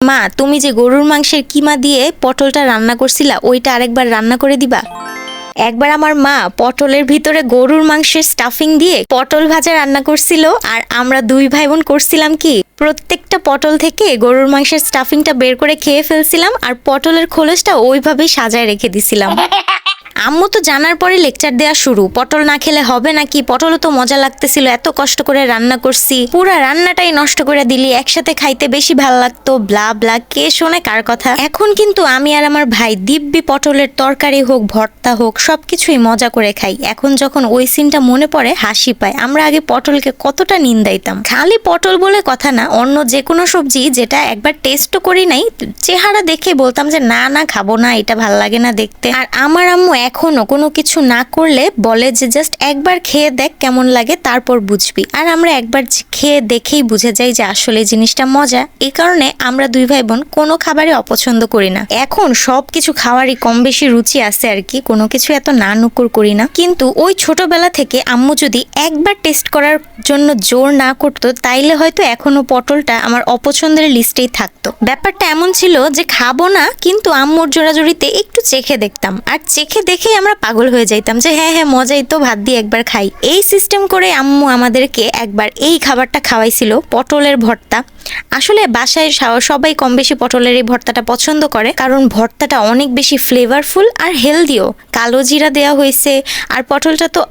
মা, তুমি যে গরুর মাংসের কিমা দিয়ে পটলটা রান্না করছিলা ওইটা আরেকবার রান্না করে দিবা। একবার আমার মা পটলের ভিতরে গরুর মাংসের স্টাফিং দিয়ে পটল ভাজা রান্না করছিল, আর আমরা দুই ভাই বোন করছিলাম কি, প্রত্যেকটা পটল থেকে গরুর মাংসের স্টাফিংটা বের করে খেয়ে ফেলছিলাম, আর পটলের খোলসটা ওইভাবেই সাজায় রেখে দিছিলাম। আম্মু তো জানার পরে লেকচার দেওয়া শুরু, পটল না খেলে হবে নাকি, পটলও তো মজা লাগতেছিল, এত কষ্ট করে রান্না করছি, পুরা রান্নাটাই নষ্ট করে দিলি, একসাথে খাইতে বেশি ভাল লাগতো, ব্লা ব্লা, কে শোনে কার কথা। এখন কিন্তু আমি আর আমার ভাই দিব্যি পটলের তরকারি হোক ভর্তা হোক সবকিছুই মজা করে খাই। এখন যখন ওই সিনটা মনে পড়ে হাসি পায়। আমরা আগে পটলকে কতটা নিন্দাইতাম। খালি পটল বলে কথা না, অন্য যে কোনো সবজি যেটা একবার টেস্টও করি নাই, চেহারা দেখে বলতাম যে না না খাবো না, এটা ভাল লাগে না দেখতে। আর আমার আম্মু এখনো কোনো কিছু না করলে বলে যে জাস্ট একবার খেয়ে দেখ কেমন লাগে, তারপর বুঝবি। আর আমরা একবার খেয়ে দেখেই বুঝে যাই যে আসলে জিনিসটা মজা। এই কারণে আমরা দুই ভাই বোন কোনো খাবারই অপছন্দ করি না। এখন সবকিছু খাওয়ারই কম বেশি রুচি আছে আর কি, কোনো কিছু এত না নুকুর করি না। কিন্তু ওই ছোটবেলা থেকে আম্মু যদি একবার টেস্ট করার জন্য জোর না করতো, তাইলে হয়তো এখনো পটলটা আমার অপছন্দের লিস্টেই থাকতো। ব্যাপারটা এমন ছিল যে খাবো না, কিন্তু আম্মুর জোরাজোরিতে একটু চেখে দেখতাম, আর চেখে দেখেই আমরা পাগল হয়ে যাইতাম যে হ্যাঁ হ্যাঁ মজাই তো, ভাত দিয়ে একবার খাই। এই সিস্টেম করে আম্মু আমাদেরকে একবার এই খাবারটা খাওয়াইছিল, পটলের ভর্তা। আসলে বাসায় সবাই কম বেশি পটলের এই ভর্তাটা পছন্দ করে, কারণ ভর্তাটা অনেক বেশি ফ্লেভারফুল আর হেলদিও। কালো জিরা দেওয়া হয়েছে, আর পটলটা তো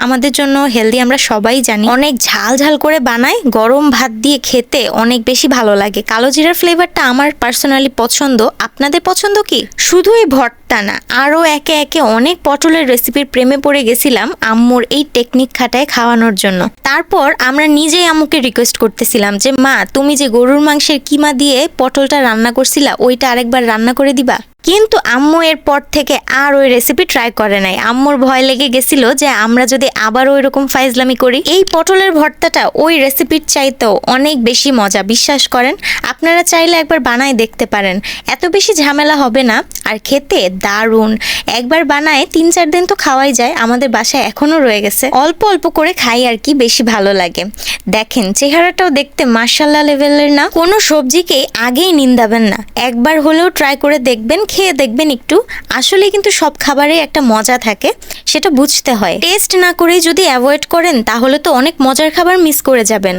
আমাদের জন্য হেলদি আমরা সবাই জানি। অনেক ঝাল ঝাল করে বানায়, গরম ভাত দিয়ে খেতে অনেক বেশি ভালো লাগে। কালো জিরার ফ্লেভারটা আমার পার্সোনালি পছন্দ। আপনাদের পছন্দ কি? শুধু এই ভর্তা না, আরও একে একে অনেক পটলের রেসিপির প্রেমে পড়ে গেছিলাম আম্মুর এই টেকনিক খাটায় খাওয়ানোর জন্য। তারপর আমরা নিজেই আম্মুকে রিকোয়েস্ট করতেছিলাম যে মা, তুমি যে গরুর মাংসের কিমা দিয়ে পটলটা রান্না করছিলা ওইটা আরেকবার রান্না করে দিবা। কিন্তু আম্মু এরপর থেকে আর ওই রেসিপি ট্রাই করে নাই। আম্মুর ভয় লেগে গেছিল যে আমরা যদি আবার ওই রকম ফাইজলামি করি। এই পটলের ভর্তাটা ওই রেসিপির চাইতেও অনেক বেশি মজা, বিশ্বাস করেন। আপনারা চাইলে একবার বানায় দেখতে পারেন, এত বেশি ঝামেলা হবে না, আর খেতে দারুণ। একবার বানায় 3-4 দিন তো খাওয়াই যায়। আমাদের বাসায় এখনো রয়ে গেছে, অল্প অল্প করে খাই আর কি, বেশি ভালো লাগে। দেখেন চেহারাটাও দেখতে মাশাআল্লাহ লেভেলের না। কোনো সবজিকে আগেই নিন্দাবেন না, একবার হলেও ট্রাই করে দেখবেন, খেয়ে দেখবেন একটু। আসলে কিন্তু সব খাবারে একটা মজা থাকে, সেটা বুঝতে হয়। টেস্ট না করে যদি অ্যাভয়েড করেন তাহলে তো অনেক মজার খাবার মিস করে যাবেন।